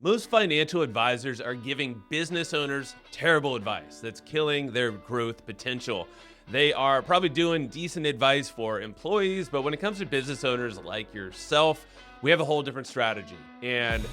Most financial advisors are giving business owners terrible advice that's killing their growth potential. They are probably doing decent advice for employees, but when it comes to business owners like yourself, we have a whole different strategy. And,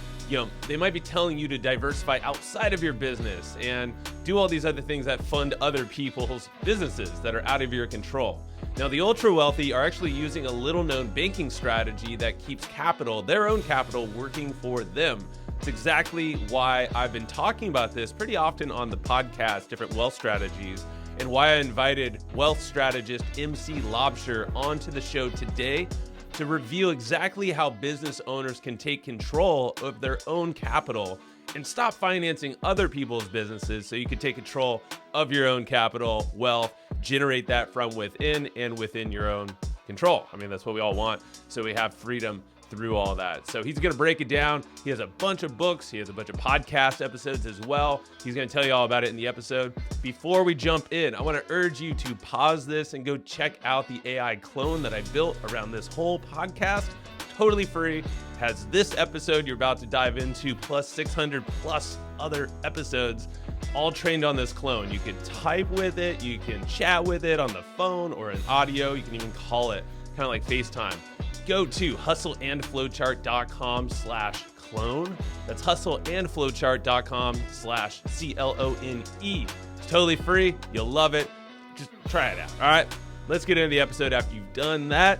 they might be telling you to diversify outside of your business and do all these other things that fund other people's businesses that are out of your control. Now, the ultra wealthy are actually using a little known banking strategy that keeps capital, their own capital, working for them. It's exactly why I've been talking about this pretty often on the podcast, different wealth strategies, and why I invited wealth strategist MC Laubscher onto the show today to reveal exactly how business owners can take control of their own capital and stop financing other people's businesses so you can take control of your own capital, wealth, generate that from within and within your own control. I mean, that's what we all want. So we have freedom through all that. So he's going to break it down. He has a bunch of books. He has a bunch of podcast episodes as well. He's going to tell you all about it in the episode. Before we jump in, I want to urge you to pause this and go check out the AI clone that I built around this whole podcast. Totally free. Has this episode you're about to dive into, plus 600 plus other episodes, all trained on this clone. You can type with it. You can chat with it on the phone or in audio. You can even call it, kind of like FaceTime. Go to hustleandflowchart.com/clone. That's hustleandflowchart.com/CLONE. It's totally free. You'll love it. Just try it out. All right, let's get into the episode after you've done that.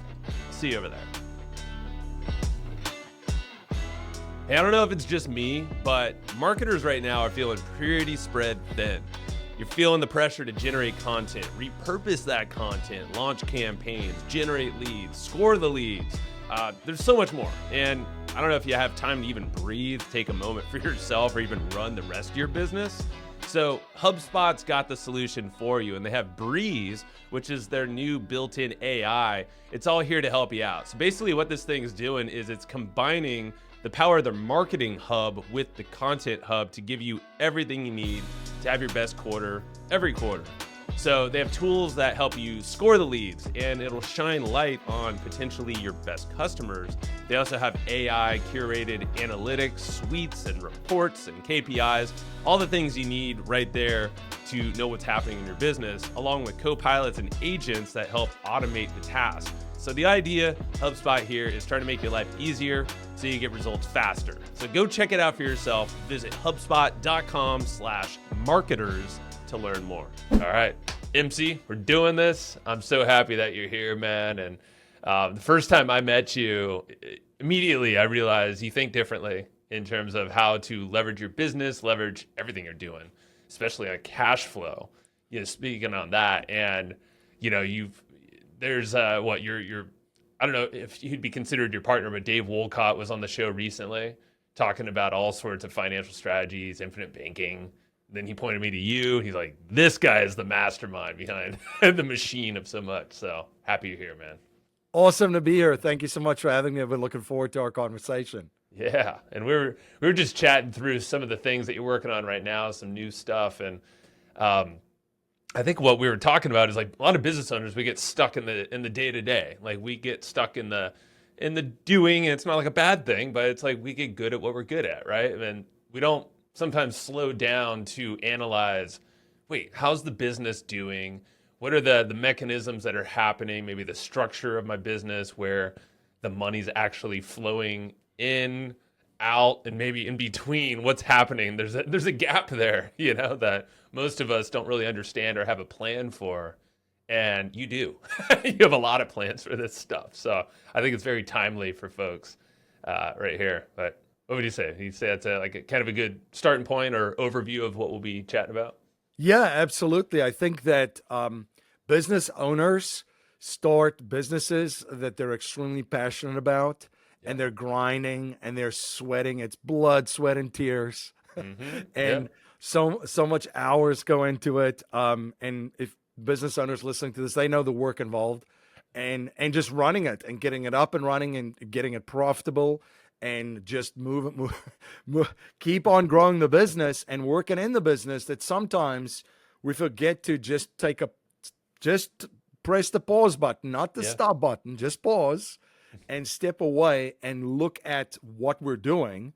See you over there. Hey, I don't know if it's just me, but marketers right now are feeling pretty spread thin. You're feeling the pressure to generate content, repurpose that content, launch campaigns, generate leads, score the leads. There's so much more. And I don't know if you have time to even breathe, take a moment for yourself, or even run the rest of your business. So HubSpot's got the solution for you, and they have Breeze, which is their new built-in AI. It's all here to help you out. So basically what this thing is doing is it's combining the power of their marketing hub with the content hub to give you everything you need to have your best quarter every quarter. So they have tools that help you score the leads, and it'll shine light on potentially your best customers. They also have AI curated analytics, suites and reports and KPIs, all the things you need right there to know what's happening in your business, along with co-pilots and agents that help automate the task. So the idea, HubSpot here, is trying to make your life easier so you get results faster. So go check it out for yourself. Visit HubSpot.com/marketers to learn more. All right, MC, we're doing this. I'm so happy that you're here, man. And the first time I met you, immediately I realized you think differently in terms of how to leverage your business, leverage everything you're doing, especially on cash flow. Speaking on that, and there's you're I don't know if you'd be considered your partner, but Dave Wolcott was on the show recently talking about all sorts of financial strategies, infinite banking. Then he pointed me to you. He's like, this guy is the mastermind behind the machine of so much. So happy you're here, man. Awesome to be here. Thank you so much for having me. I've been looking forward to our conversation. Yeah. And we were just chatting through some of the things that you're working on right now, some new stuff. And I think what we were talking about is like a lot of business owners, we get stuck in the day-to-day. Like we get stuck in the doing, and it's not like a bad thing, but it's like we get good at what we're good at, right? And we don't sometimes slow down to analyze, wait, how's the business doing? What are the mechanisms that are happening? Maybe the structure of my business where the money's actually flowing in, out, and maybe in between what's happening. There's a gap there, that most of us don't really understand or have a plan for. And you do. You have a lot of plans for this stuff. So I think it's very timely for folks right here. But what would you say? You say that's a kind of a good starting point or overview of what we'll be chatting about? Yeah, absolutely. I think that business owners start businesses that they're extremely passionate about, and they're grinding and they're sweating. It's blood, sweat, and tears. Mm-hmm. And so much hours go into it. And if business owners listening to this, they know the work involved, and just running it and getting it up and running and getting it profitable, and just move, keep on growing the business and working in the business, that sometimes we forget to just press the pause button, not the stop button, just pause and step away and look at what we're doing.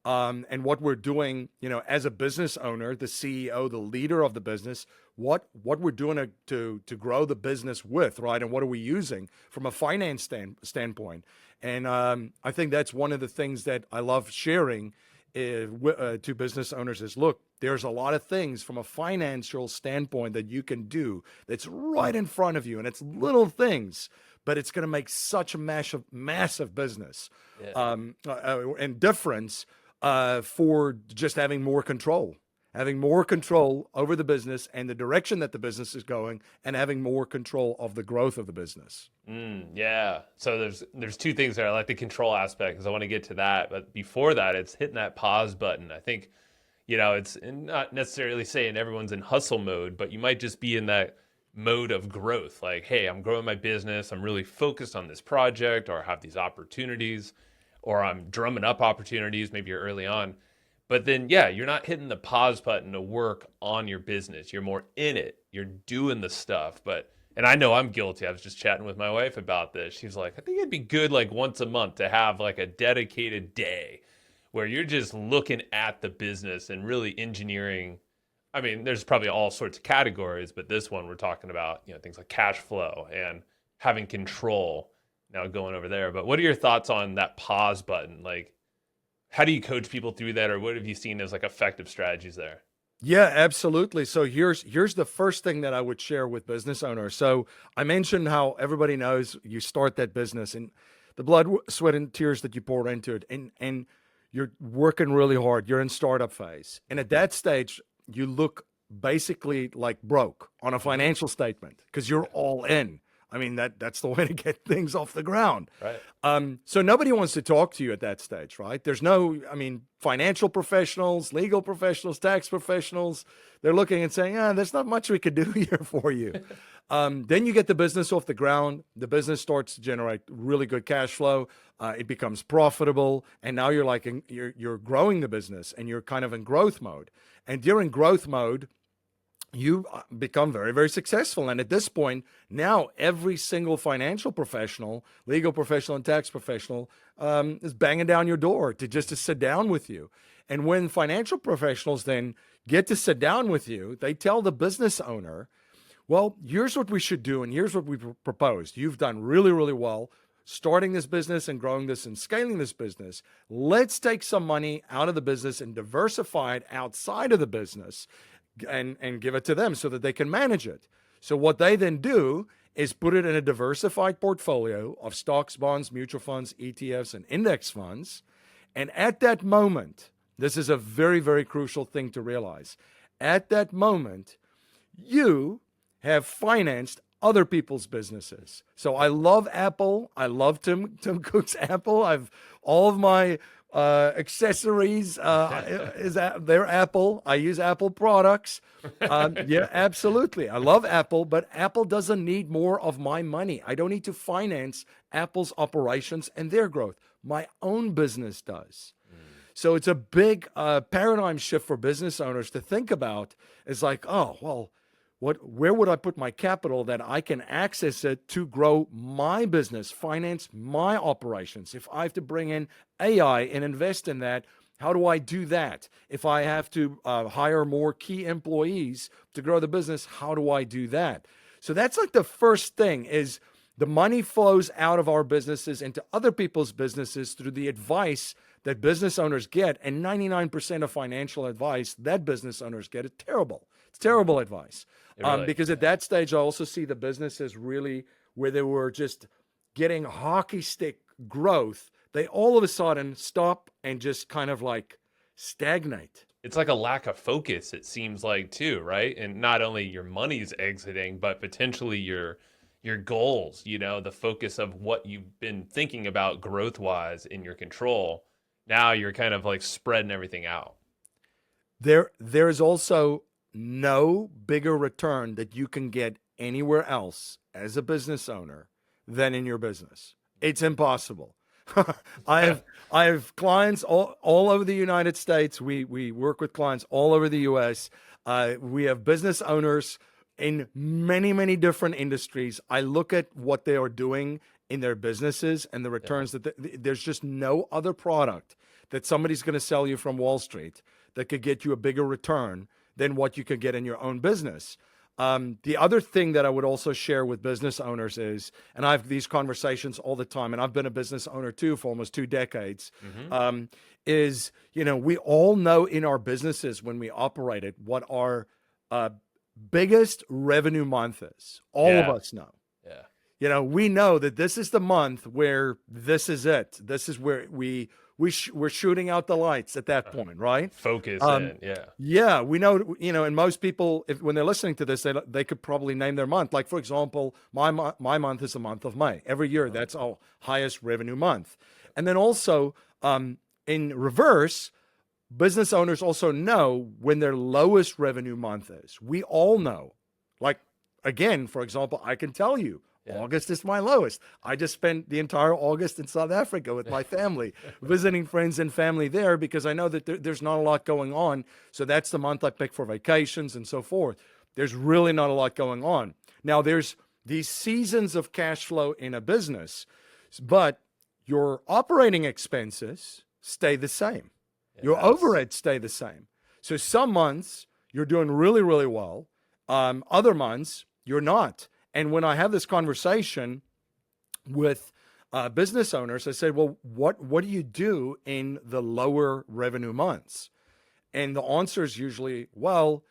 and what we're doing, as a business owner, the CEO, the leader of the business, what we're doing to grow the business with, right? And what are we using from a finance standpoint? And I think that's one of the things that I love sharing to business owners is, look, there's a lot of things from a financial standpoint that you can do that's right in front of you, and it's little things, but it's going to make such a massive business and difference for just having more control over the business and the direction that the business is going, and having more control of the growth of the business. Yeah. So there's two things there. I like the control aspect because I want to get to that. But before that, it's hitting that pause button. I think, it's not necessarily saying everyone's in hustle mode, but you might just be in that mode of growth. Like, hey, I'm growing my business. I'm really focused on this project, or have these opportunities, or I'm drumming up opportunities. Maybe you're early on. But then, you're not hitting the pause button to work on your business. You're more in it. You're doing the stuff. And I know I'm guilty. I was just chatting with my wife about this. She's like, I think it'd be good like once a month to have like a dedicated day where you're just looking at the business and really engineering. I mean, there's probably all sorts of categories, but this one we're talking about, things like cash flow and having control. Now going over there. But what are your thoughts on that pause button? Like, how do you coach people through that, or what have you seen as like effective strategies there? Yeah, absolutely. So here's the first thing that I would share with business owners. So I mentioned how everybody knows you start that business and the blood, sweat, and tears that you pour into it, and you're working really hard. You're in startup phase, and at that stage, you look basically like broke on a financial statement because you're all in. I mean, that's the way to get things off the ground. Right. So nobody wants to talk to you at that stage, right? There's financial professionals, legal professionals, tax professionals, they're looking and saying, there's not much we could do here for you. Then you get the business off the ground. The business starts to generate really good cash flow. It becomes profitable. And now you're growing the business and you're kind of in growth mode. And during growth mode, you become very, very successful. And at this point, now every single financial professional, legal professional and tax professional is banging down your door to sit down with you. And when financial professionals then get to sit down with you, they tell the business owner, well, here's what we should do. And here's what we proposed. You've done really, really well starting this business and growing this and scaling this business. Let's take some money out of the business and diversify it outside of the business and give it to them so that they can manage it. So what they then do is put it in a diversified portfolio of stocks, bonds, mutual funds, ETFs, and index funds. And at that moment, this is a very, very crucial thing to realize. At that moment, you have financed other people's businesses. So I love Apple. I love Tim Cook's Apple. All of my accessories they're Apple. I use Apple products. Yeah, absolutely. I love Apple, but Apple doesn't need more of my money. I don't need to finance Apple's operations and their growth. My own business does. So it's a big paradigm shift for business owners to think about. It's like, oh, well, where would I put my capital that I can access it to grow my business, finance my operations? If I have to bring in AI and invest in that, how do I do that? If I have to hire more key employees to grow the business, how do I do that? So that's like the first thing is the money flows out of our businesses into other people's businesses through the advice that business owners get. And 99% of financial advice that business owners get is terrible. It's terrible advice. Because at that stage, I also see the businesses really where they were just getting hockey stick growth. They all of a sudden stop and just kind of like stagnate. It's like a lack of focus, it seems like, too, right? And not only your money's exiting, but potentially your goals, the focus of what you've been thinking about growth-wise in your control. Now you're kind of like spreading everything out. There's also no bigger return that you can get anywhere else as a business owner than in your business. It's impossible. I have clients all over the United States. We work with clients all over the US. We have business owners in many, many different industries. I look at what they are doing in their businesses and the returns that there's just no other product that somebody's going to sell you from Wall Street that could get you a bigger return than what you could get in your own business. The other thing that I would also share with business owners is, and I have these conversations all the time, and I've been a business owner too for almost 2 decades, is, we all know in our businesses when we operate it, what our biggest revenue month is. All of us know. Yeah. We know that this is the month where this is it. This is where we're shooting out the lights at that point, right? Focus in, yeah. Yeah, we know, and most people, when they're listening to this, they could probably name their month. Like, for example, my month is the month of May. Every year, that's our highest revenue month. And then also, in reverse, business owners also know when their lowest revenue month is. We all know. Like, again, for example, I can tell you, August is my lowest. I just spent the entire August in South Africa with my family, visiting friends and family there, because I know that there's not a lot going on. So that's the month I pick for vacations and so forth. There's really not a lot going on. Now, there's these seasons of cash flow in a business, but your operating expenses stay the same. Your overheads stay the same. So some months you're doing really, really well. Other months you're not. And when I have this conversation with business owners, I say, well, what do you do in the lower revenue months? And the answer is usually, well,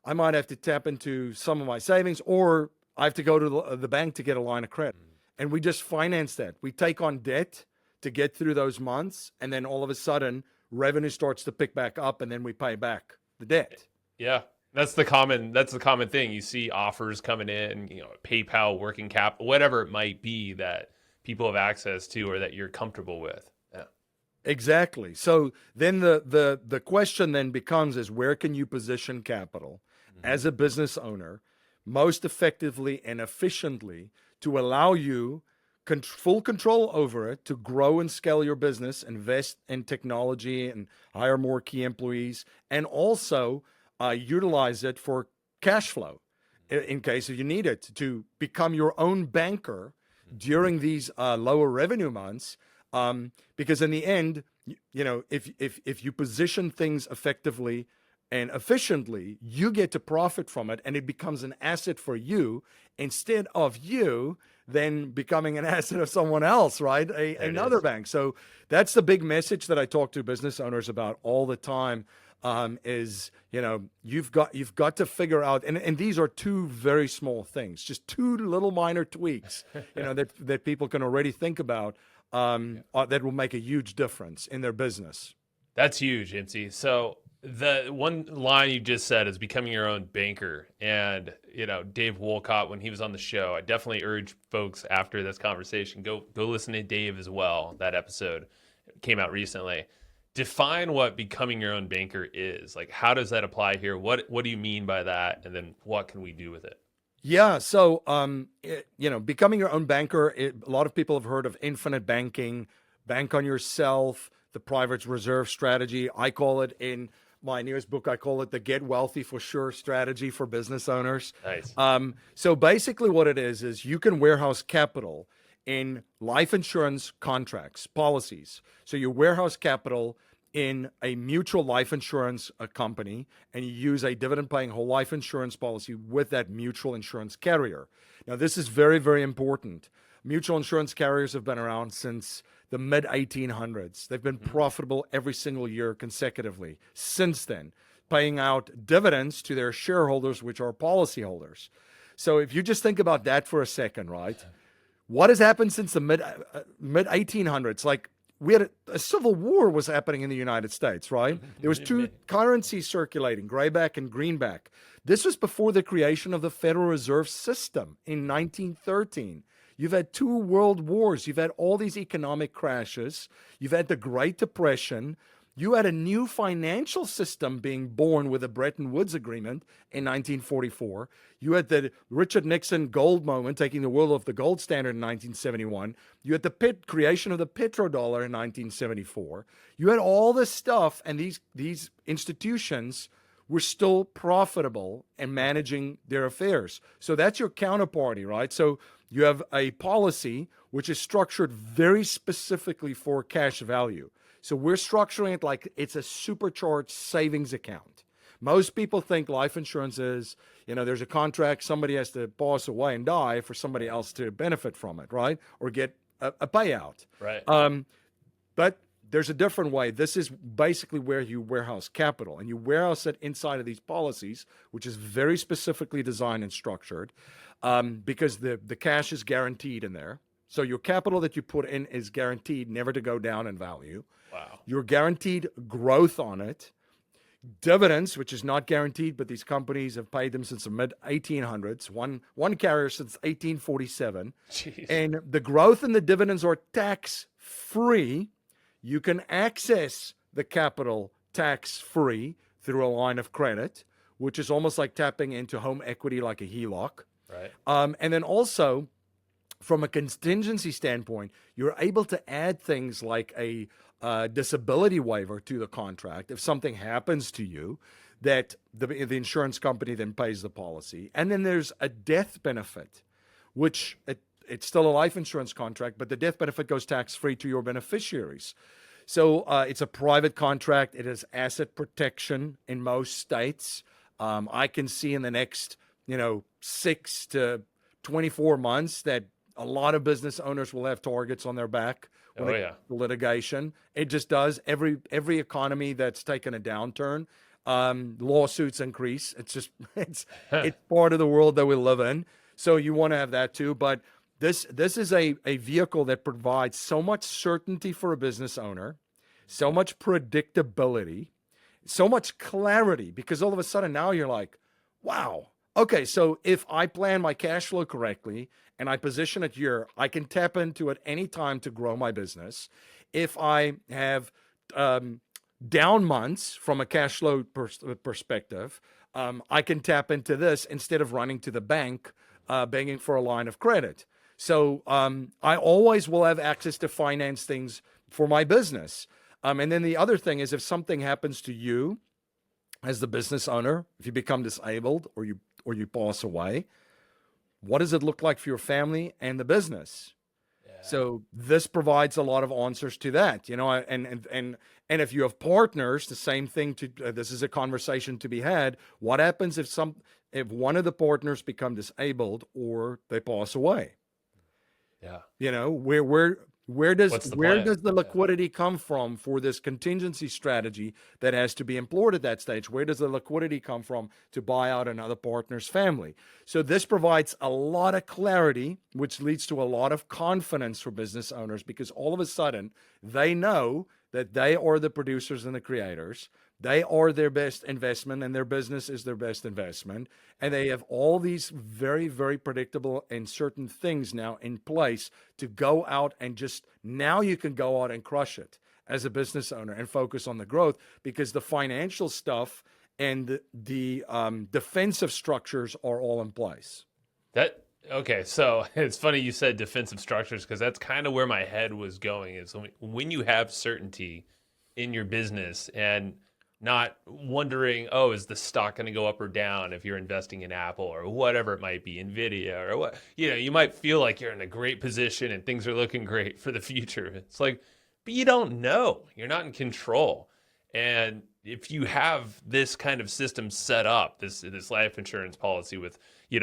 I might have to tap into some of my savings, or I have to go to the bank to get a line of credit. And we just finance that. We take on debt to get through those months. And then all of a sudden, revenue starts to pick back up, and then we pay back the debt. Yeah. That's the common thing. You see offers coming in, PayPal, working capital, whatever it might be that people have access to or that you're comfortable with. Yeah. Exactly. So then the question then becomes is, where can you position capital as a business owner most effectively and efficiently to allow you full control over it, to grow and scale your business, invest in technology and hire more key employees, and also utilize it for cash flow in case you need it, to become your own banker during these lower revenue months. Because in the end, if you position things effectively and efficiently, you get to profit from it, and it becomes an asset for you instead of you then becoming an asset of someone else, right? Another bank. So that's the big message that I talk to business owners about all the time. Is, you've got to figure out, and these are 2 very small things, just 2 little minor tweaks, that people can already think about, that will make a huge difference in their business. That's huge, MC. So the one line you just said is becoming your own banker. And, Dave Wolcott, when he was on the show, I definitely urge folks after this conversation, go listen to Dave as well. That episode came out recently. Define what becoming your own banker is. Like, how does that apply here? What do you mean by that? And then what can we do with it? Yeah. So, becoming your own banker, a lot of people have heard of infinite banking, bank on yourself, the private reserve strategy. I call it, in my newest book, I call it the Get Wealthy for Sure strategy for business owners. Nice. So basically what it is you can warehouse capital in life insurance contracts, policies. So you warehouse capital in a mutual life insurance company, and you use a dividend-paying whole life insurance policy with that mutual insurance carrier. Now, this is very, very important. Mutual insurance carriers have been around since the mid-1800s. They've been profitable every single year consecutively since then, paying out dividends to their shareholders, which are policyholders. So if you just think about that for a second, right? What has happened since the mid-1800s? Like, we had a civil war was happening in the United States, right? There was 2 currencies circulating, grayback and greenback. This was before the creation of the Federal Reserve System in 1913. You've had 2 world wars. You've had all these economic crashes. You've had the Great Depression. You had a new financial system being born with the Bretton Woods Agreement in 1944. You had the Richard Nixon gold moment, taking the world off the gold standard in 1971. You had the creation of the petrodollar in 1974. You had all this stuff, and these institutions were still profitable and managing their affairs. So that's your counterparty, right? So you have a policy which is structured very specifically for cash value. So we're structuring it like it's a supercharged savings account. Most people think life insurance is, there's a contract, somebody has to pass away and die for somebody else to benefit from it, right? Or get a payout. Right. But there's a different way. This is basically where you warehouse capital, and you warehouse it inside of these policies, which is very specifically designed and structured, because the cash is guaranteed in there. So your capital that you put in is guaranteed never to go down in value. Wow. You're guaranteed growth on it. Dividends, which is not guaranteed, but these companies have paid them since the mid 1800s. One carrier since 1847. Jeez. And the growth and the dividends are tax free. You can access the capital tax free through a line of credit, which is almost like tapping into home equity like a HELOC. Right. And then also, from a contingency standpoint, you're able to add things like a disability waiver to the contract if something happens to you, that the insurance company then pays the policy. And then there's a death benefit, which it's still a life insurance contract, but the death benefit goes tax-free to your beneficiaries. So it's a private contract. It has asset protection in most states. I can see in the next 6 to 24 months that a lot of business owners will have targets on their back when it comes to litigation. It just does. Every economy that's taken a downturn, lawsuits increase. It's just it's part of the world that we live in. So you want to have that too. But this is a vehicle that provides so much certainty for a business owner, so much predictability, so much clarity, because all of a sudden now you're like, wow, okay, so if I plan my cash flow correctly and I position it here, I can tap into it any time to grow my business. If I have down months from a cash flow perspective, I can tap into this instead of running to the bank begging for a line of credit. So I always will have access to finance things for my business. And then the other thing is, if something happens to you as the business owner, if you become disabled or you pass away, what does it look like for your family and the business? Yeah. So this provides a lot of answers to that, and if you have partners, the same thing. This is a conversation to be had. What happens if one of the partners become disabled or they pass away? Yeah. Where does the liquidity come from for this contingency strategy that has to be employed at that stage? Where does the liquidity come from to buy out another partner's family? So this provides a lot of clarity, which leads to a lot of confidence for business owners, because all of a sudden they know that they are the producers and the creators. They are their best investment, and their business is their best investment. And they have all these very, very predictable and certain things now in place to go out and now you can go out and crush it as a business owner and focus on the growth, because the financial stuff and the defensive structures are all in place. Okay, so it's funny you said defensive structures, because that's kind of where my head was going, is when you have certainty in your business and not wondering, is the stock going to go up or down if you're investing in Apple or whatever it might be, Nvidia or what, you might feel like you're in a great position and things are looking great for the future. It's like, but you don't know. You're not in control. And if you have this kind of system set up, this life insurance policy with,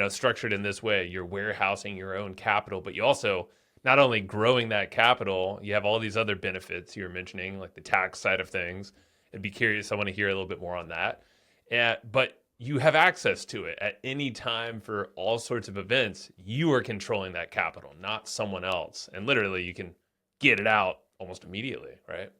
structured in this way, you're warehousing your own capital, but you also not only growing that capital, you have all these other benefits you were mentioning, like the tax side of things. I'd be curious. I want to hear a little bit more on that. But you have access to it at any time for all sorts of events. You are controlling that capital, not someone else. And literally, you can get it out almost immediately, right?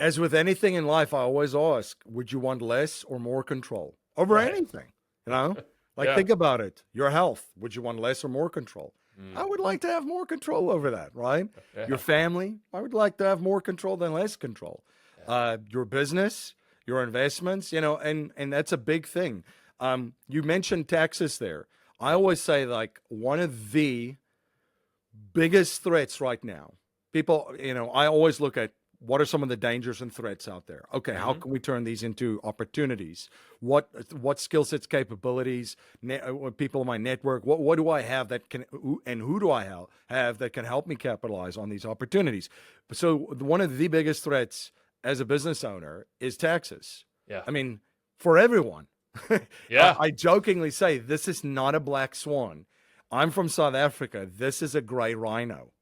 As with anything in life, I always ask, would you want less or more control over anything? Think about it. Your health, would you want less or more control? I would like to have more control over that, right? Yeah. Your family, I would like to have more control than less control. Your business, your investments, and that's a big thing. You mentioned taxes there. I always say, like, one of the biggest threats right now, people, I always look at what are some of the dangers and threats out there? Okay, how can we turn these into opportunities? What skill sets, capabilities, people in my network? What do I have that can, and who do I have that can help me capitalize on these opportunities? So one of the biggest threats as a business owner is taxes. Yeah. I mean, for everyone. Yeah. I jokingly say this is not a black swan. I'm from South Africa. This is a gray rhino.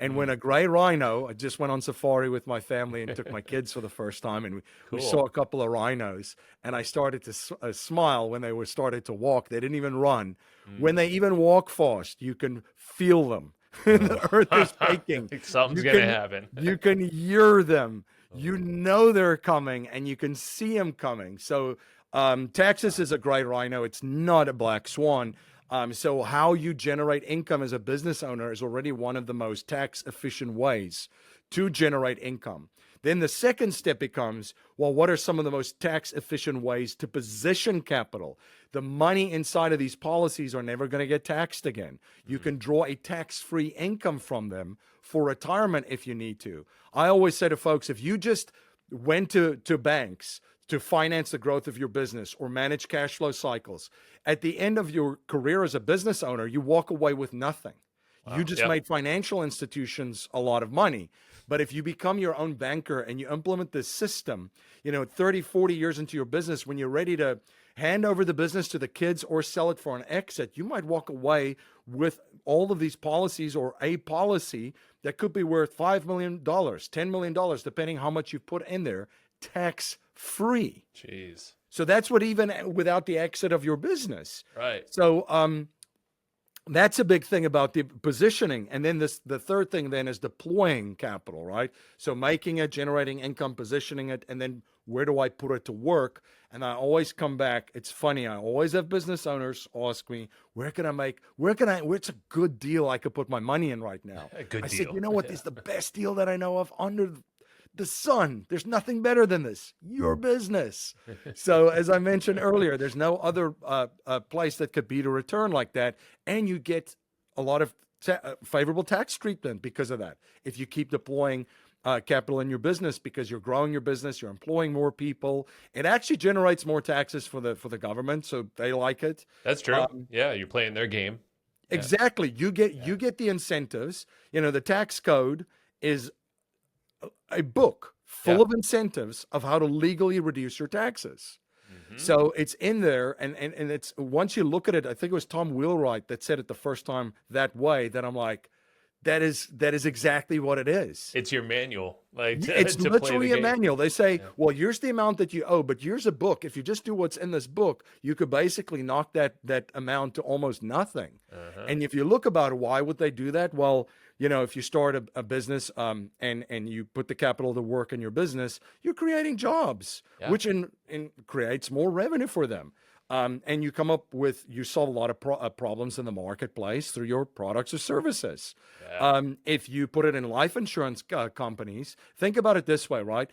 And when a gray rhino, I just went on safari with my family and took my kids for the first time, and we saw a couple of rhinos, and I started to smile when they were started to walk. They didn't even run. When they even walk fast, you can feel them. The earth is shaking. Something's going to happen. You can hear them. You know they're coming, and you can see them coming. So Texas is a gray rhino. It's not a black swan. So how you generate income as a business owner is already one of the most tax efficient ways to generate income. Then the second step becomes, well, what are some of the most tax efficient ways to position capital? The money inside of these policies are never going to get taxed again. You can draw a tax-free income from them for retirement if you need to. I always say to folks, if you just went to banks to finance the growth of your business or manage cash flow cycles, at the end of your career as a business owner, you walk away with nothing. Wow. You just made financial institutions a lot of money. But if you become your own banker and you implement this system, 30, 40 years into your business, when you're ready to hand over the business to the kids or sell it for an exit, you might walk away with all of these policies or a policy that could be worth $5 million, $10 million, depending how much you put in there, tax-free. Jeez. So that's what, even without the exit of your business. Right. So that's a big thing about the positioning. And then the third thing then is deploying capital, right? So making it, generating income, positioning it, and then where do I put it to work? And I always come back. It's funny. I always have business owners ask me, where's a good deal I could put my money in right now? A good deal. I said, you know what? It's the best deal that I know of under the sun. There's nothing better than this. Your business. So as I mentioned earlier, there's no other place that could beat a return like that. And you get a lot of favorable tax treatment because of that. If you keep deploying capital in your business, because you're growing your business, you're employing more people, it actually generates more taxes for the government. So they like it. That's true. Yeah. You're playing their game. Exactly. You get the incentives. The tax code is a book full of incentives of how to legally reduce your taxes. So it's in there, and it's, once you look at it, I think it was Tom Wheelwright that said it the first time that way, that I'm like, that is exactly what it is. It's your manual. It's literally a manual. They say, well, here's the amount that you owe, but here's a book. If you just do what's in this book, you could basically knock that amount to almost nothing. And if you look about it, why would they do that? Well, if you start a business and you put the capital to work in your business, you're creating jobs, which in creates more revenue for them. And you solve a lot of problems in the marketplace through your products or services. If you put it in life insurance companies, think about it this way, right?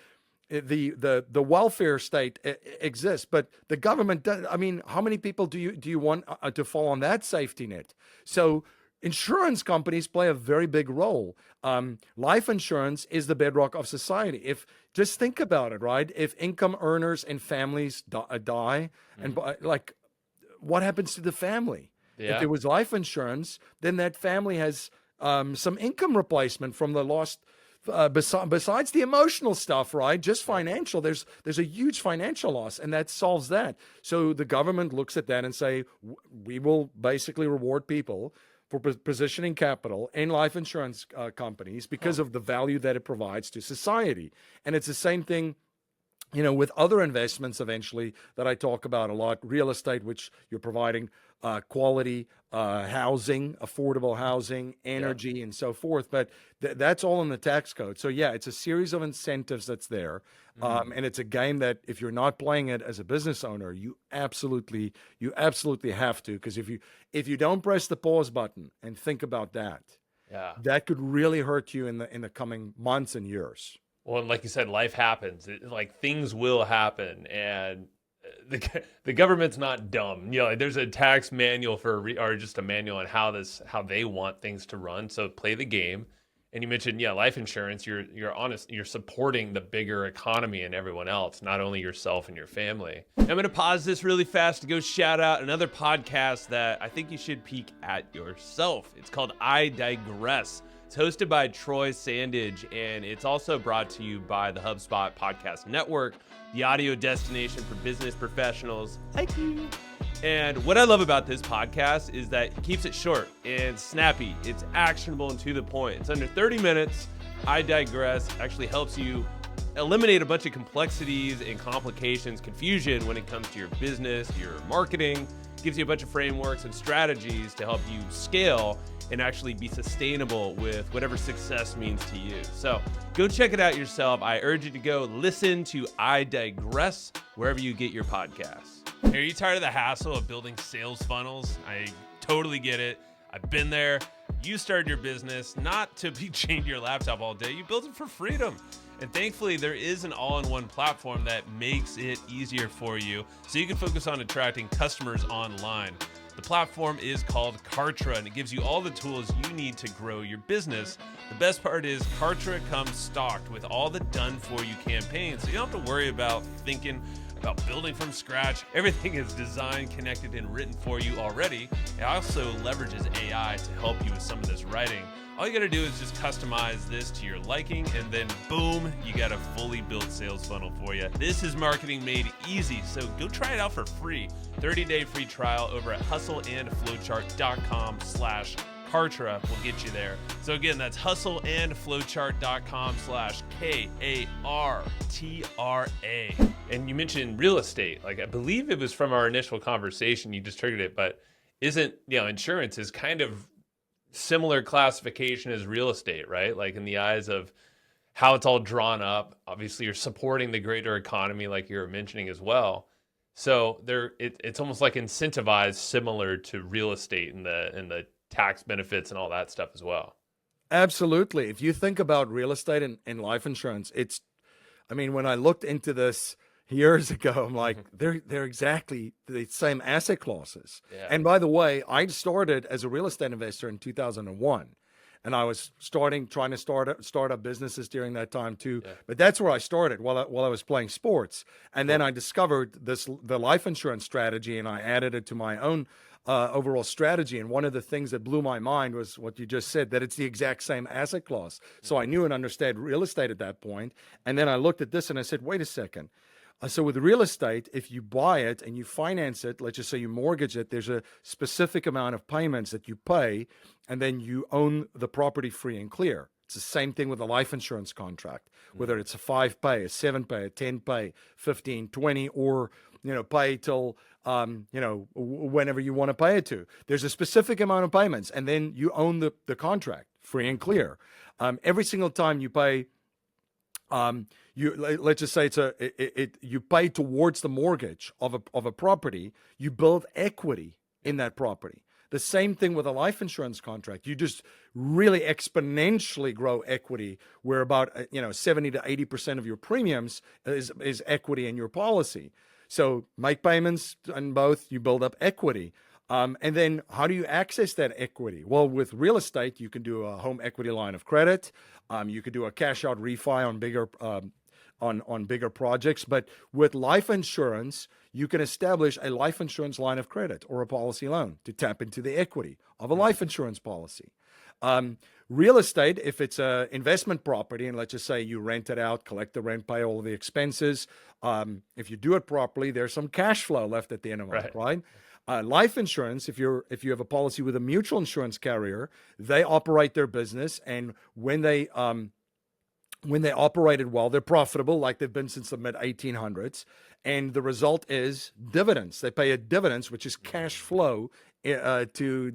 The welfare state exists, but the government does. I mean, how many people do you want to fall on that safety net? So insurance companies play a very big role. Life insurance is the bedrock of society. Just think about it, right? If income earners and families die, and what happens to the family? If there was life insurance, then that family has some income replacement from the lost. Besides the emotional stuff, right? Just financial. There's a huge financial loss, and that solves that. So the government looks at that and say, we will basically reward people for positioning capital in life insurance companies because of the value that it provides to society. And it's the same thing, with other investments eventually that I talk about a lot, real estate, which you're providing quality housing, affordable housing, energy, and so forth. But that's all in the tax code. So it's a series of incentives that's there. And it's a game that if you're not playing it as a business owner, you absolutely have to, because if you don't press the pause button and think about that, that could really hurt you in the coming months and years. Well, and like you said, life happens. Things will happen, and the government's not dumb. There's a tax manual or just a manual on how they want things to run. So play the game And you mentioned, yeah, life insurance, you're honest, you're supporting the bigger economy and everyone else, not only yourself and your family. I'm going to pause this really fast to go shout out another podcast that I think you should peek at yourself. It's called I Digress. It's hosted by Troy Sandage, and it's also brought to you by the HubSpot Podcast Network, the audio destination for business professionals like you. And what I love about this podcast is that it keeps it short and snappy. It's actionable and to the point. It's under 30 minutes. I Digress actually helps you eliminate a bunch of complexities and complications, confusion when it comes to your business, your marketing. Gives you a bunch of frameworks and strategies to help you scale and actually be sustainable with whatever success means to you. So go check it out yourself. I urge you to go listen to I Digress wherever you get your podcasts. Hey, are you tired of the hassle of building sales funnels? I totally get it. I've been there. You started your business not to be chained to your laptop all day. You built it for freedom. And thankfully, there is an all-in-one platform that makes it easier for you so you can focus on attracting customers online. The platform is called Kartra, and it gives you all the tools you need to grow your business. The best part is Kartra comes stocked with all the done-for-you campaigns, so you don't have to worry about thinking about building from scratch. Everything is designed, connected, and written for you already. It also leverages AI to help you with some of this writing. All you gotta do is just customize this to your liking, and then boom, you got a fully built sales funnel for you. This is marketing made easy, so go try it out for free. 30-day free trial over at hustleandflowchart.com/Kartra will get you there. So again, that's hustleandflowchart.com/KARTRA. And you mentioned real estate. Like, I believe it was from our initial conversation, you just triggered it, but insurance is kind of similar classification as real estate, right? Like in the eyes of how it's all drawn up. Obviously, you're supporting the greater economy, like you were mentioning as well. So it's almost like incentivized, similar to real estate and the tax benefits and all that stuff as well. Absolutely. If you think about real estate and life insurance, when I looked into this years ago, I'm like, they're exactly the same asset classes. Yeah. And by the way, I started as a real estate investor in 2001, and I was trying to start up businesses during that time too. Yeah. But that's where I started while I was playing sports, and then I discovered the life insurance strategy, and I added it to my own overall strategy. And one of the things that blew my mind was what you just said, that it's the exact same asset class. So I knew and understood real estate at that point, and then I looked at this and I said, wait a second. So with real estate, if you buy it and you finance it, let's just say you mortgage it, there's a specific amount of payments that you pay, and then you own the property free and clear. It's the same thing with a life insurance contract, whether it's a 5-pay, a 7-pay, a 10-pay, 15, 20, or pay till whenever you want to pay it to. There's a specific amount of payments, and then you own the contract free and clear. Every single time you pay, let's just say you pay towards the mortgage of a property, you build equity in that property. The same thing with a life insurance contract. You just really exponentially grow equity, where about 70 to 80% of your premiums is equity in your policy. So make payments on both, you build up equity. And then how do you access that equity? Well, with real estate, you can do a home equity line of credit. You could do a cash out refi on bigger projects. But with life insurance, you can establish a life insurance line of credit or a policy loan to tap into the equity of a life insurance policy. Real estate, if it's an investment property, and let's just say you rent it out, collect the rent, pay all of the expenses. If you do it properly, there's some cash flow left at the end of it, right? Life insurance, if you have a policy with a mutual insurance carrier, they operate their business, and when they operated well, they're profitable, like they've been since the mid 1800s, and the result is dividends. They pay a dividends, which is cash flow to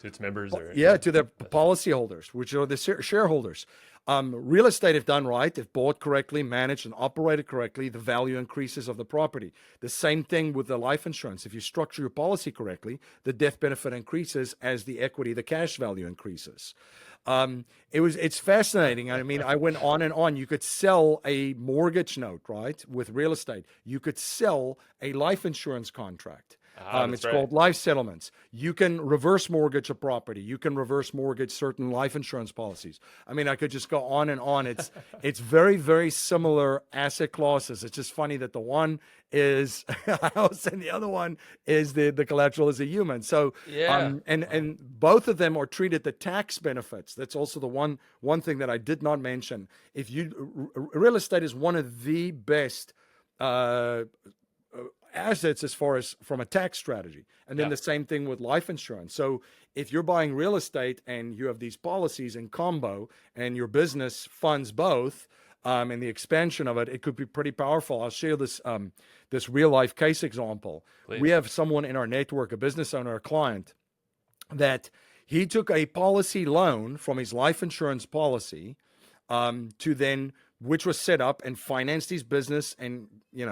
its members, to their policyholders, which are the shareholders. Real estate, if done right, if bought correctly, managed and operated correctly, the value increases of the property. The same thing with the life insurance. If you structure your policy correctly, the death benefit increases as the equity, the cash value increases. It's fascinating. I mean, I went on and on. You could sell a mortgage note, right? With real estate, you could sell a life insurance contract. That's It's right. called life settlements. You can reverse mortgage a property. You can reverse mortgage certain life insurance policies. I mean, I could just go on and on. It's very, very similar asset classes. It's just funny that the one is a house and the other one is the collateral is a human. So Yeah. and both of them are treated the tax benefits. That's also the one thing that I did not mention. If you real estate is one of the best uh, assets as far as from a tax strategy. And then Yeah. the same thing with life insurance. So if you're buying real estate and you have these policies in combo and your business funds both, and the expansion of it, it could be pretty powerful. I'll share this real life case example. We Please. have someone in our network, a business owner, a client, that he took a policy loan from his life insurance policy to then, which was set up and financed his business, and he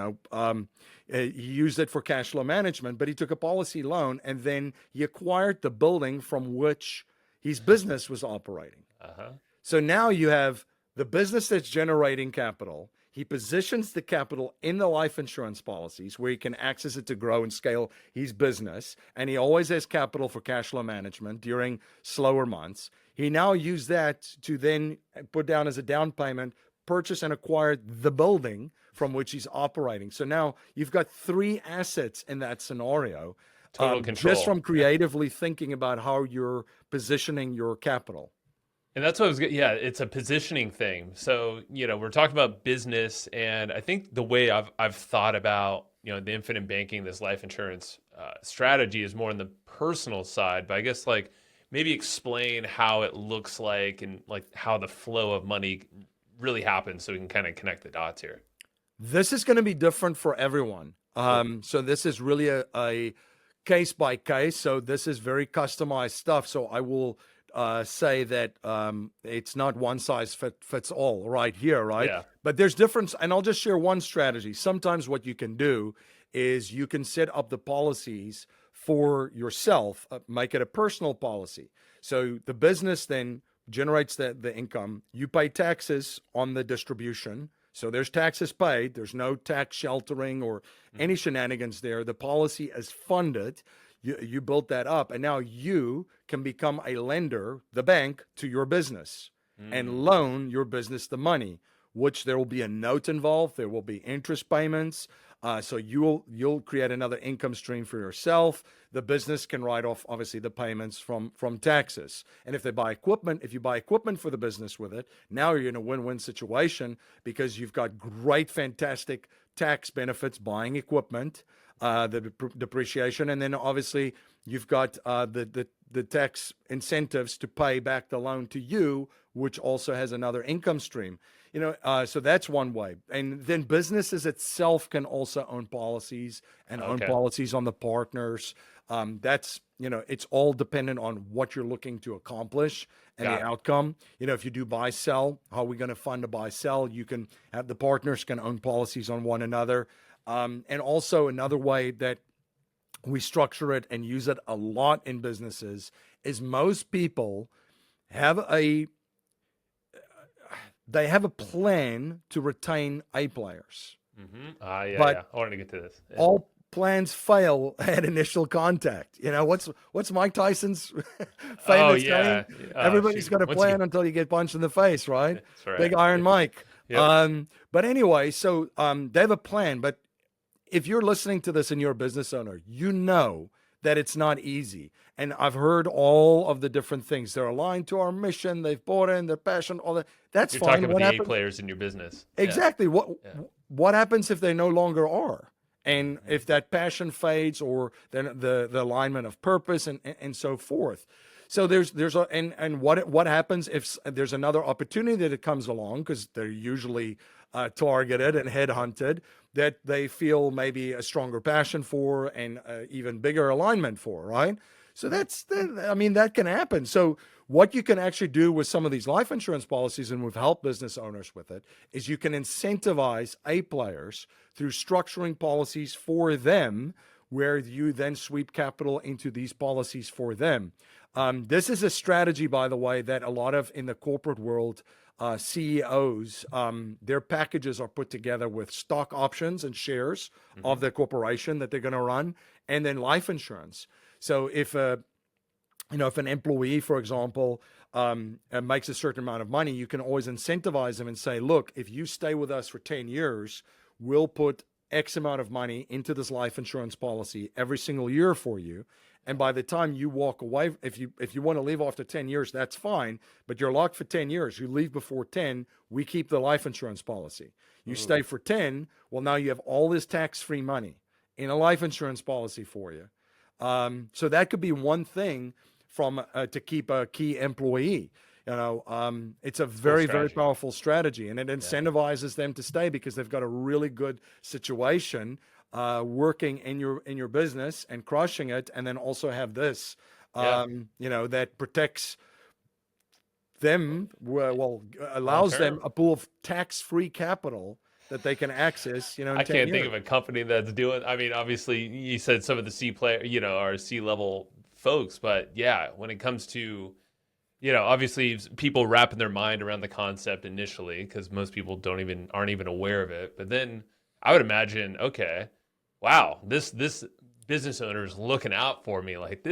used it for cash flow management. But he took a policy loan and then he acquired the building from which his business was operating. Uh-huh. So now you have the business that's generating capital. He positions the capital in the life insurance policies where he can access it to grow and scale his business. And he always has capital for cash flow management during slower months. He now used that to then put down as a down payment, purchase and acquire the building from which he's operating. So now you've got three assets in that scenario. Total control. Just from creatively thinking about how you're positioning your capital. And that's what I was getting. Yeah, it's a positioning thing. So, we're talking about business, and I think the way I've thought about, the infinite banking, this life insurance strategy is more on the personal side, but I guess like maybe explain how it looks like and like how the flow of money really happens so we can kind of connect the dots here. This is going to be different for everyone. So this is really a case by case. So this is very customized stuff. So I will say that it's not one size fits all right here, right? Yeah. But there's difference, and I'll just share one strategy. Sometimes what you can do is you can set up the policies for yourself, make it a personal policy. So the business then generates the income. You pay taxes on the distribution. So there's taxes paid. There's no tax sheltering or any shenanigans there. The policy is funded. You built that up, and now you can become a lender, the bank, to your business and loan your business the money, which there will be a note involved. There will be interest payments. So you'll create another income stream for yourself. The business can write off, obviously, the payments from taxes. And if you buy equipment for the business with it, now you're in a win-win situation because you've got great, fantastic tax benefits buying equipment, the depreciation, and then obviously you've got the tax incentives to pay back the loan to you, which also has another income stream. So that's one way. And then businesses itself can also own policies and own policies on the partners. That's, it's all dependent on what you're looking to accomplish and the outcome. If you do buy sell, how are we going to fund a buy sell? You can have the partners can own policies on one another. And also another way that we structure it and use it a lot in businesses is most people have a plan to retain A players. Yeah. But I wanted to get to this. Yeah. all plans fail at initial contact. What's Mike Tyson's famous saying? Everybody's got a plan until you get punched in the face, right? That's right. Big Iron Mike. Yep. But anyway, so they have a plan. But if you're listening to this and you're a business owner, you know that it's not easy. And I've heard all of the different things. They're aligned to our mission. They've bought in, they're passionate, all that. That's You're fine. talking about the A players in your business. Exactly. What happens if they no longer are? And if that passion fades, or then the alignment of purpose and so forth. So what happens if there's another opportunity that comes along, because they're usually targeted and headhunted, that they feel maybe a stronger passion for and even bigger alignment for, right? So that can happen. So what you can actually do with some of these life insurance policies, and we've helped business owners with it, is you can incentivize A players through structuring policies for them, where you then sweep capital into these policies for them. This is a strategy, by the way, that a lot of in the corporate world CEOs, their packages are put together with stock options and shares of the corporation that they're going to run, and then life insurance. So if if an employee, for example, makes a certain amount of money, you can always incentivize them and say, look, if you stay with us for 10 years, we'll put X amount of money into this life insurance policy every single year for you. And by the time you walk away, if you want to leave after 10 years, that's fine, but you're locked for 10 years. You leave before 10, we keep the life insurance policy. You stay for 10, well, now you have all this tax-free money in a life insurance policy for you. So that could be one thing from to keep a key employee. It's a very, very powerful strategy, and it incentivizes them to stay because they've got a really good situation working in your business and crushing it, and then also have this, that protects them, allows them a pool of tax-free capital that they can access. In I 10 can't think years. of a company that's doing. I mean, obviously, you said some of the our C-level folks, but yeah, when it comes to obviously people wrapping their mind around the concept initially, because most people aren't even aware of it. But then I would imagine, okay, wow, this business owner is looking out for me. Like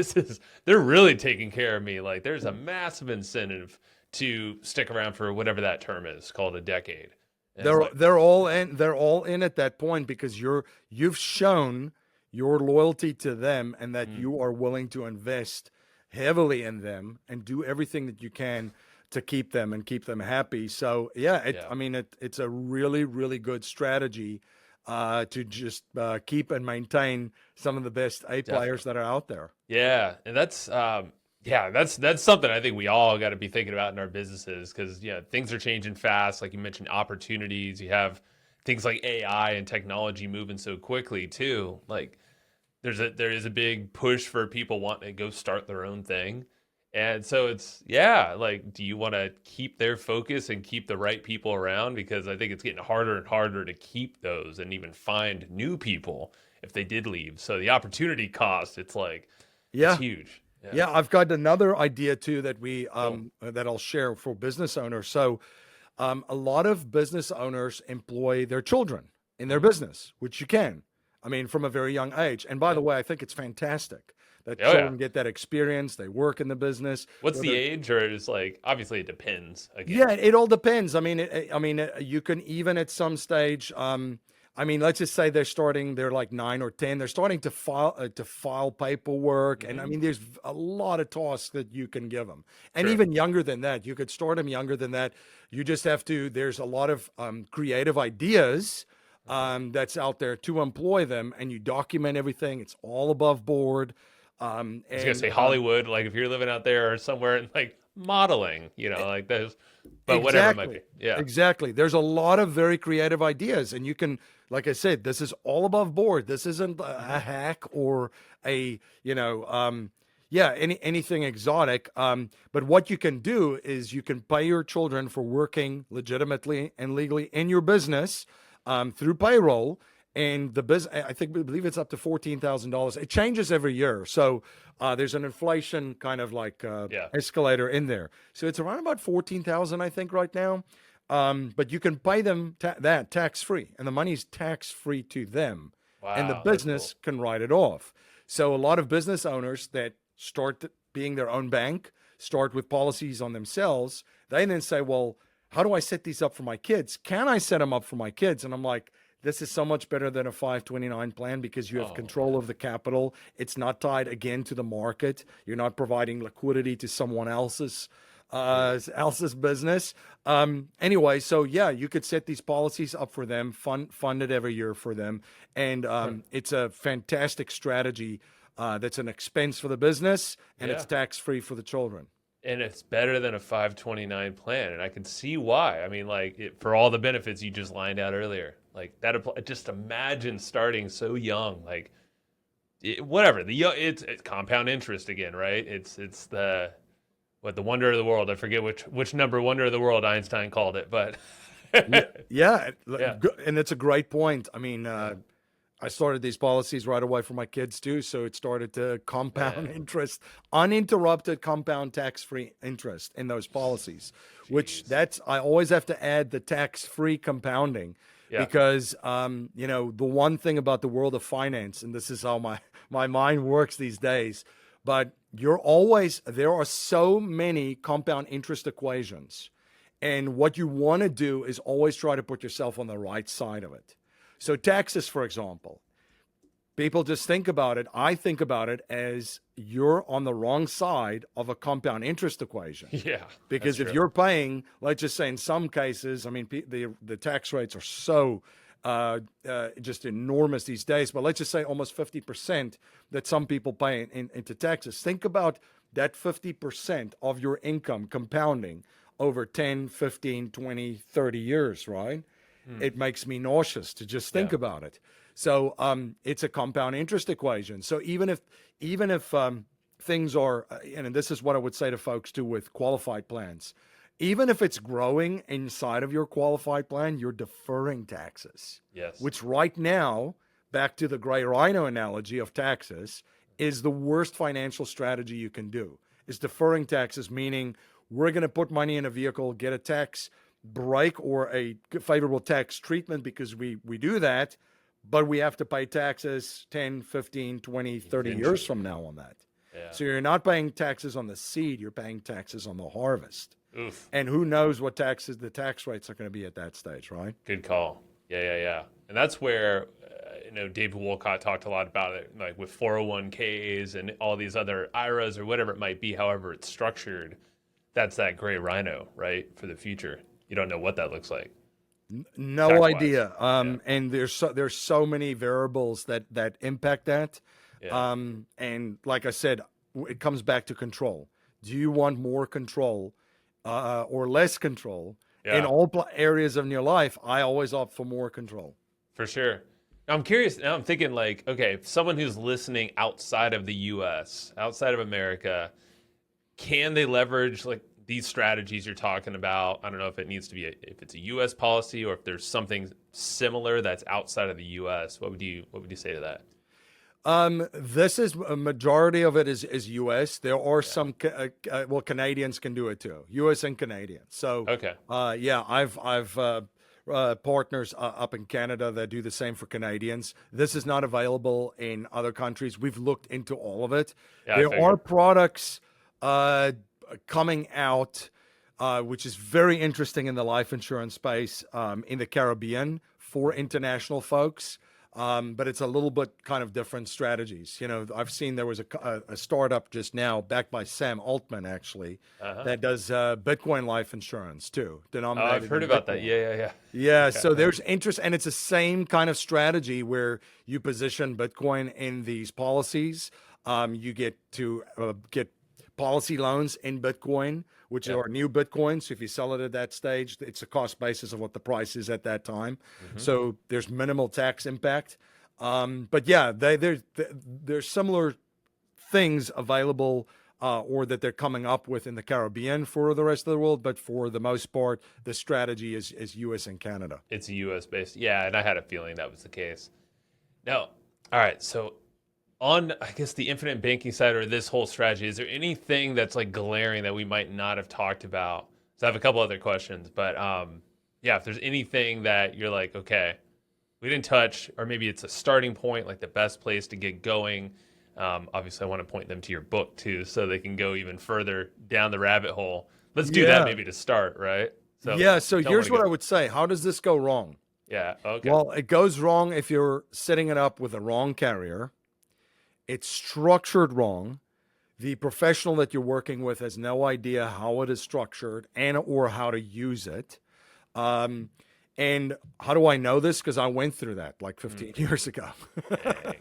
they're really taking care of me. Like there's a massive incentive to stick around for whatever that term is, called a decade. And They're all in at that point because you've shown your loyalty to them and that you are willing to invest heavily in them and do everything that you can to keep them and keep them happy. So I mean, it's a really, really good strategy to just keep and maintain some of the best players that are out there. Yeah, and that's something I think we all got to be thinking about in our businesses, because things are changing fast. Like you mentioned, opportunities. You have things like AI and technology moving so quickly too. Like there is a big push for people wanting to go start their own thing. And so it's, like, do you want to keep their focus and keep the right people around? Because I think it's getting harder and harder to keep those and even find new people if they did leave. So the opportunity cost, it's like, it's huge. Yeah, I've got another idea too that that I'll share for business owners. So a lot of business owners employ their children in their business, which you can. I mean, from a very young age. And by the way, I think it's fantastic that children get that experience. They work in the business. What's the age? Or is like, obviously it depends. Again. Yeah, it all depends. I mean, you can even at some stage, let's just say they're like 9 or 10. They're starting to file paperwork. And I mean, there's a lot of tasks that you can give them. And even younger than that, you could start them younger than that. You just have to, there's a lot of creative ideas that's out there to employ them, and you document everything. It's all above board. I was gonna say Hollywood, like if you're living out there or somewhere and like modeling, like those, but whatever it might be. Yeah, exactly. There's a lot of very creative ideas, and you can, like I said, this is all above board. This isn't a hack or anything exotic. But what you can do is you can pay your children for working legitimately and legally in your business through payroll. And the business, I believe it's up to $14,000. It changes every year. So there's an inflation kind of like escalator in there. So it's around about 14,000, I think, right now. But you can pay them that tax-free, and the money's tax-free to them. Wow, and the business can write it off. So a lot of business owners that start being their own bank, start with policies on themselves, they then say, well, how do I set these up for my kids? Can I set them up for my kids? And I'm like, this is so much better than a 529 plan because you have control of the capital. It's not tied again to the market. You're not providing liquidity to someone else's business. Anyway, so you could set these policies up for them, fund it every year for them. And it's a fantastic strategy that's an expense for the business, and it's tax-free for the children. And it's better than a 529 plan. And I can see why. I mean, for all the benefits you just lined out earlier, like that, just imagine starting so young, like it's compound interest again, right? It's the wonder of the world. I forget which number wonder of the world Einstein called it, but and it's a great point. I mean, I started these policies right away for my kids too. So it started to compound Yeah. interest, uninterrupted compound tax-free interest in those policies, which Jeez. I always have to add the tax-free compounding Yeah. because, the one thing about the world of finance, and this is how my mind works these days, but there are so many compound interest equations. And what you want to do is always try to put yourself on the right side of it. So taxes, for example, people just think about it. I think about it as you're on the wrong side of a compound interest equation. Yeah. Because That's if true. you're paying, let's just say in some cases, I mean, the tax rates are so just enormous these days, but let's just say almost 50% that some people pay into taxes. Think about that 50% of your income compounding over 10, 15, 20, 30 years, right? It makes me nauseous to just think Yeah. about it. So it's a compound interest equation. So even if things are, and this is what I would say to folks too with qualified plans, even if it's growing inside of your qualified plan, you're deferring taxes, Yes. which right now, back to the gray rhino analogy of taxes, is the worst financial strategy you can do. Is deferring taxes, meaning we're going to put money in a vehicle, get a tax break or a favorable tax treatment because we do that, but we have to pay taxes 10, 15, 20, 30 years from now on that. Yeah. So you're not paying taxes on the seed, you're paying taxes on the harvest. Oof. And who knows what the tax rates are going to be at that stage, right? Good call. Yeah. And that's where, David Wolcott talked a lot about it, like with 401ks and all these other IRAs or whatever it might be, however it's structured. That's that gray rhino, right? For the future. You don't know what that looks like. No Tax-wise. idea. Yeah. And there's so many variables that impact that. Yeah. And like I said, it comes back to control. Do you want more control or less control in Yeah. all areas of your life? I always opt for more control. For sure. I'm curious. Now I'm thinking like, okay, someone who's listening outside of the US, outside of America, can they leverage like these strategies you're talking about? I don't know if it needs to be if it's a US policy or if there's something similar that's outside of the US. What would you say to that? This is a majority of it is U.S. There are some, Canadians can do it too, U.S. and Canadian. So, Okay. I've partners up in Canada that do the same for Canadians. This is not available in other countries. We've looked into all of it. Yeah, I There figured. are products coming out, which is very interesting in the life insurance space in the Caribbean for international folks. But it's a little bit kind of different strategies. I've seen there was a startup just now backed by Sam Altman, actually, that does Bitcoin life insurance too. Oh, Denominated I've heard in about that. Bitcoin. Yeah. Yeah, so there's interest, and it's the same kind of strategy where you position Bitcoin in these policies. You get to get policy loans in Bitcoin, which Yep. are new Bitcoin. So if you sell it at that stage, it's a cost basis of what the price is at that time. So there's minimal tax impact. But yeah, there's similar things available or that they're coming up with in the Caribbean for the rest of the world. But for the most part, the strategy is U.S. and Canada. It's a US based. Yeah, and I had a feeling that was the case. Now, all right, so on, I guess, the infinite banking side or this whole strategy, is there anything that's like glaring that we might not have talked about? So I have a couple other questions, but yeah, if there's anything that you're like, okay, we didn't touch, or maybe it's a starting point, like the best place to get going. Obviously, I want to point them to your book too, so they can go even further down the rabbit hole. Let's do that maybe to start, right? So here's what I would say. How does this go wrong? Yeah. Okay. Well, it goes wrong if you're setting it up with the wrong carrier. It's structured wrong. The professional that you're working with has no idea how it is structured and or how to use it. And how do I know this? Because I went through that like 15 years ago.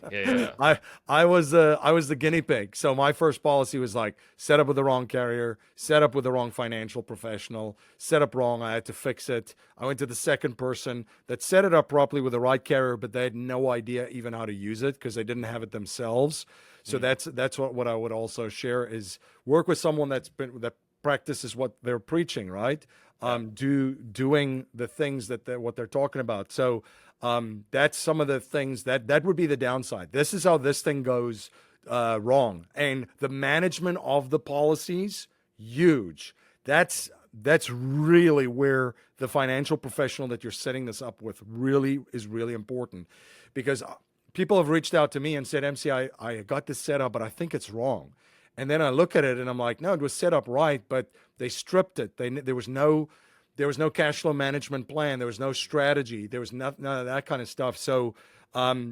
Yeah. I was the guinea pig. So my first policy was like set up with the wrong carrier, set up with the wrong financial professional, set up wrong. I had to fix it. I went to the second person that set it up properly with the right carrier, but they had no idea even how to use it because they didn't have it themselves. So that's what I would also share is work with someone that practices what they're preaching, right? doing the things what they're talking about. So that's some of the things that would be the downside. This is how this thing goes wrong. And the management of the policies, huge. That's really where the financial professional that you're setting this up with is really important, because people have reached out to me and said, MC, I got this set up, but I think it's wrong. And then I look at it and I'm like, no, it was set up right, but they stripped it. There was no cash flow management plan. There was no strategy. There was none of that kind of stuff. So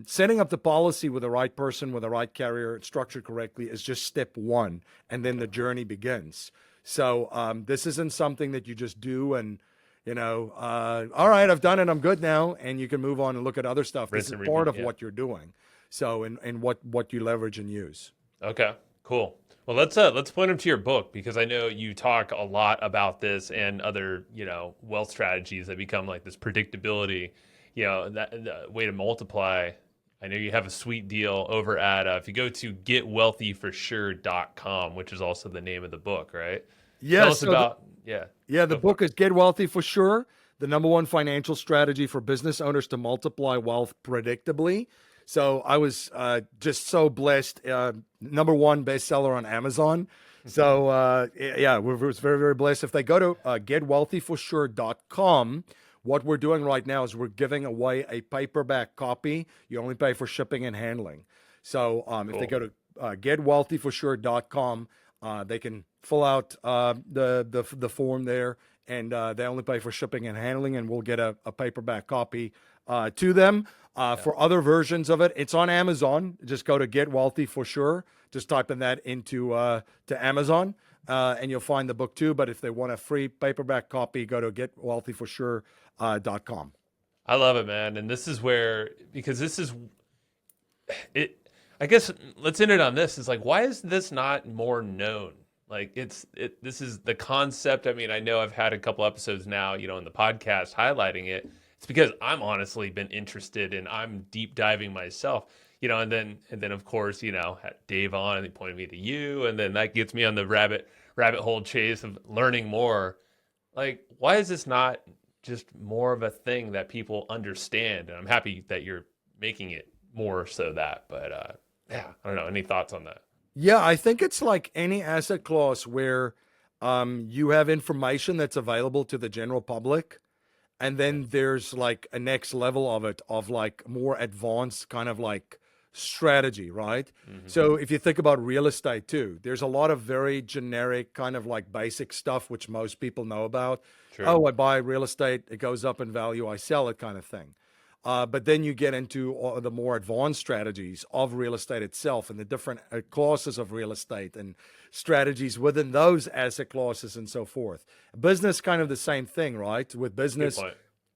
setting up the policy with the right person, with the right carrier, structured correctly, is just step one. And then the journey begins. So this isn't something that you just do and, all right, I've done it, I'm good now. And you can move on and look at other stuff. This is part of what you're doing. So, and what you leverage and use. Okay, cool. Well, let's point them to your book, because I know you talk a lot about this and other, wealth strategies that become like this predictability, that the way to multiply. I know you have a sweet deal over at, if you go to getwealthyforsure.com, which is also the name of the book, right? Yes. Tell us about, the book is Get Wealthy for Sure, the #1 financial strategy for business owners to multiply wealth predictably. So I was just so blessed. #1 bestseller on Amazon. So we're very, very blessed. If they go to getwealthyforsure.com, what we're doing right now is we're giving away a paperback copy. You only pay for shipping and handling. So if they go to getwealthyforsure.com, they can fill out the form there, and they only pay for shipping and handling, and we'll get a paperback copy to them. For other versions of it, it's on Amazon. Just go to Get Wealthy for Sure. Just type in that into to Amazon, and you'll find the book too. But if they want a free paperback copy, go to getwealthyforsure.com. I love it, man. And this is where, because this is it. I guess let's end it on this. It's like, why is this not more known? Like this is the concept. I mean, I know I've had a couple episodes now, in the podcast highlighting it. It's because I'm honestly been interested and I'm deep diving myself, and then of course, had Dave on and he pointed me to you. And then that gets me on the rabbit hole chase of learning more. Like, why is this not just more of a thing that people understand? And I'm happy that you're making it more so that, but I don't know. Any thoughts on that? Yeah, I think it's like any asset class where you have information that's available to the general public, and then there's like a next level of it, of like more advanced kind of like strategy, right? Mm-hmm. So if you think about real estate too, there's a lot of very generic kind of like basic stuff which most people know about. True. Oh, I buy real estate, it goes up in value, I sell it, kind of thing. But then you get into the more advanced strategies of real estate itself, and the different classes of real estate and strategies within those asset classes and so forth. Business, kind of the same thing, right? With business,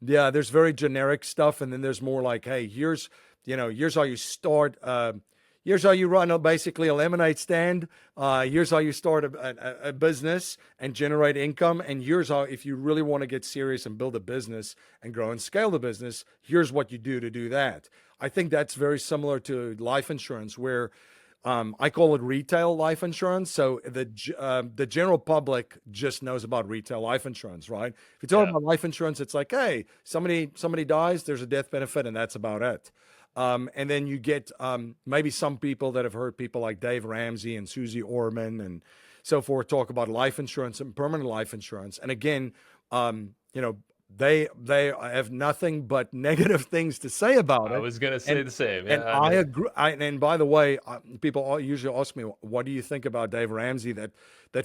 there's very generic stuff, and then there's more like, hey, here's how you start. Here's how you run basically a lemonade stand. Here's how you start a business and generate income. And here's how, if you really want to get serious and build a business and grow and scale the business, here's what you do to do that. I think that's very similar to life insurance, where I call it retail life insurance. So the general public just knows about retail life insurance, right? If you talk about life insurance, it's like, hey, somebody dies, there's a death benefit, and that's about it. And then you get maybe some people that have heard people like Dave Ramsey and Susie Orman and so forth talk about life insurance and permanent life insurance. And again, they have nothing but negative things to say about it. I was going to say the same. Yeah, and I agree. And by the way, people usually ask me, what do you think about Dave Ramsey that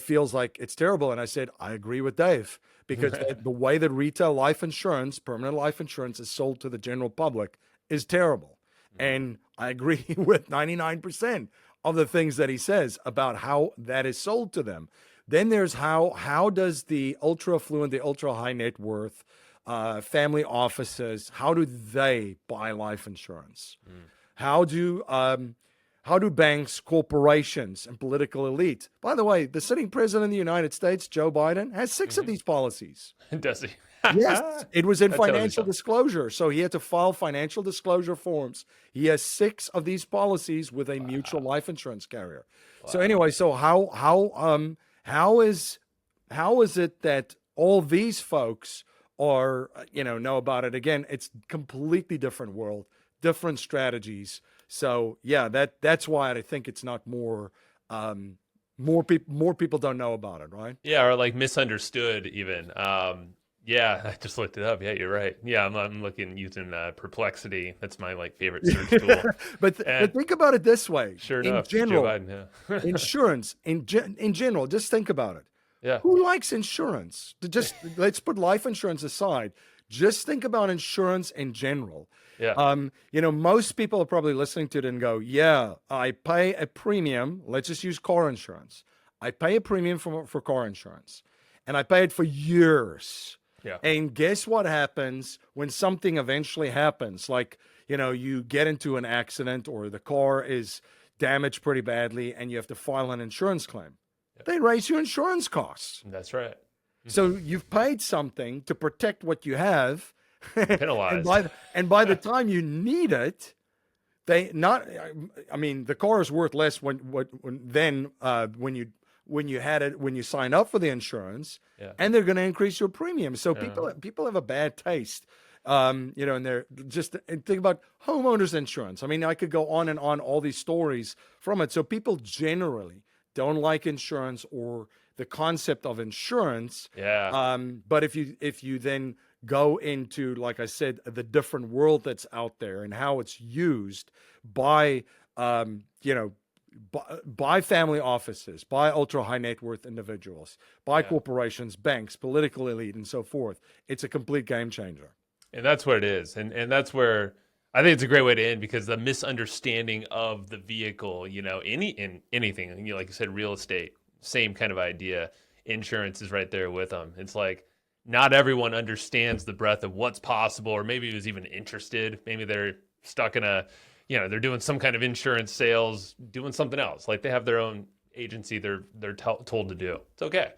feels like it's terrible? And I said, I agree with Dave, because the way that retail life insurance, permanent life insurance, is sold to the general public is terrible. And I agree with 99% of the things that he says about how that is sold to them. Then there's how does the ultra affluent, the ultra high net worth, family offices, how do they buy life insurance? How do banks, corporations, and political elite? By the way, the sitting president of the United States, Joe Biden, has 6 of these policies. Does he? Yes, it was in financial disclosure. So he had to file financial disclosure forms. He has 6 of these policies with a mutual life insurance carrier. So anyway, so how is it that all these folks are, know about it. Again, it's completely different world, different strategies. So yeah, that's why I think it's not more. More people don't know about it, right? Yeah, or like misunderstood even. Yeah, I just looked it up. Yeah, you're right. Yeah, I'm looking using Perplexity. That's my like favorite search tool. But And think about it this way. sure In enough, Joe general, Biden. Yeah. insurance in general, just think about it. Yeah. Who likes insurance? Let's put life insurance aside. Just think about insurance in general. Yeah. Most people are probably listening to it and go, yeah, I pay a premium. Let's just use car insurance. I pay a premium for car insurance, and I pay it for years. Yeah. And guess what happens when something eventually happens? Like, you get into an accident or the car is damaged pretty badly and you have to file an insurance claim. They raise your insurance costs. That's right. So you've paid something to protect what you have. Penalized. and by the time you need it, the car is worth less when you had it, when you sign up for the insurance, and they're going to increase your premium. So people have a bad taste. And they're and think about homeowners insurance. I mean, I could go on and on, all these stories from it. So people generally don't like insurance or the concept of insurance. Yeah. But if you then go into, like I said, the different world that's out there and how it's used by, by family offices, by ultra high net worth individuals, by corporations, banks, political elite, and so forth, it's a complete game changer. And that's what it is. And that's where I think it's a great way to end, because the misunderstanding of the vehicle, anything, like you said, real estate, same kind of idea. Insurance is right there with them. It's like, not everyone understands the breadth of what's possible, or maybe was even interested. Maybe they're stuck in they're doing some kind of insurance sales, doing something else. Like they have their own agency they're told to do. It's okay.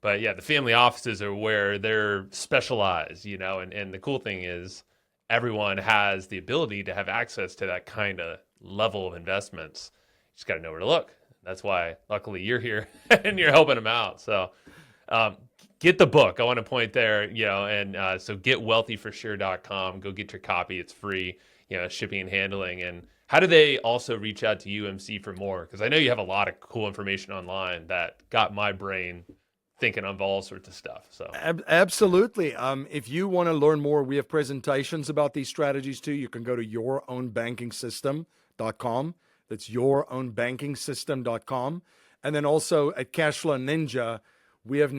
But yeah, the family offices are where they're specialized, and the cool thing is everyone has the ability to have access to that kind of level of investments. You just got to know where to look. That's why, luckily, you're here and you're helping them out. So get the book. I want to point there, and so get wealthyforsure.com. Go get your copy. It's free, shipping and handling. And how do they also reach out to you, MC, for more? Because I know you have a lot of cool information online that got my brain thinking of all sorts of stuff. So absolutely. If you want to learn more, we have presentations about these strategies too. You can go to yourownbankingsystem.com. That's yourownbankingsystem.com. And then also at Cashflow Ninja, we have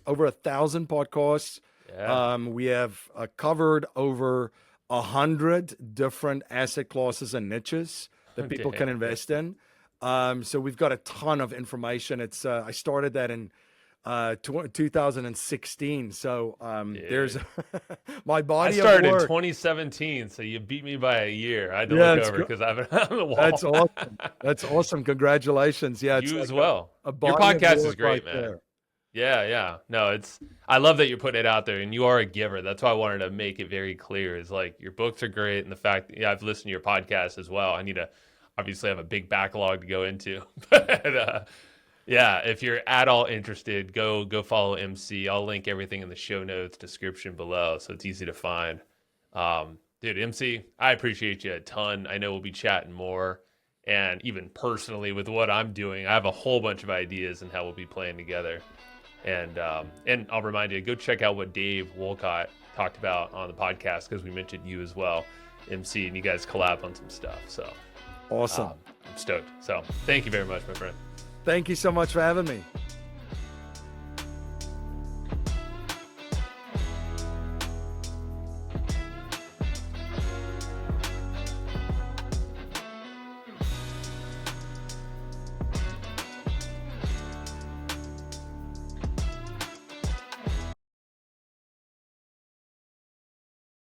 over 1,000 podcasts. Yeah. We have covered over 100 different asset classes and niches that people can invest in. So we've got a ton of information. It's I started that in 2016. So there's my body. I started of work. in 2017, so you beat me by a year. I had to look over because I've been on the wall. That's awesome. That's awesome. Congratulations. Yeah, you as well. Your podcast is great, man. There. Yeah. No, I love that you're putting it out there, and you are a giver. That's why I wanted to make it very clear. Is like your books are great, and the fact that I've listened to your podcast as well. I need to obviously have a big backlog to go into, but yeah, if you're at all interested, go follow MC. I'll link everything in the show notes description below, so it's easy to find. Dude, MC, I appreciate you a ton. I know we'll be chatting more, and even personally with what I'm doing, I have a whole bunch of ideas and how we'll be playing together. And I'll remind you, go check out what Dave Wolcott talked about on the podcast, because we mentioned you as well, MC, and you guys collab on some stuff. So awesome. I'm stoked. So thank you very much, my friend. Thank you so much for having me.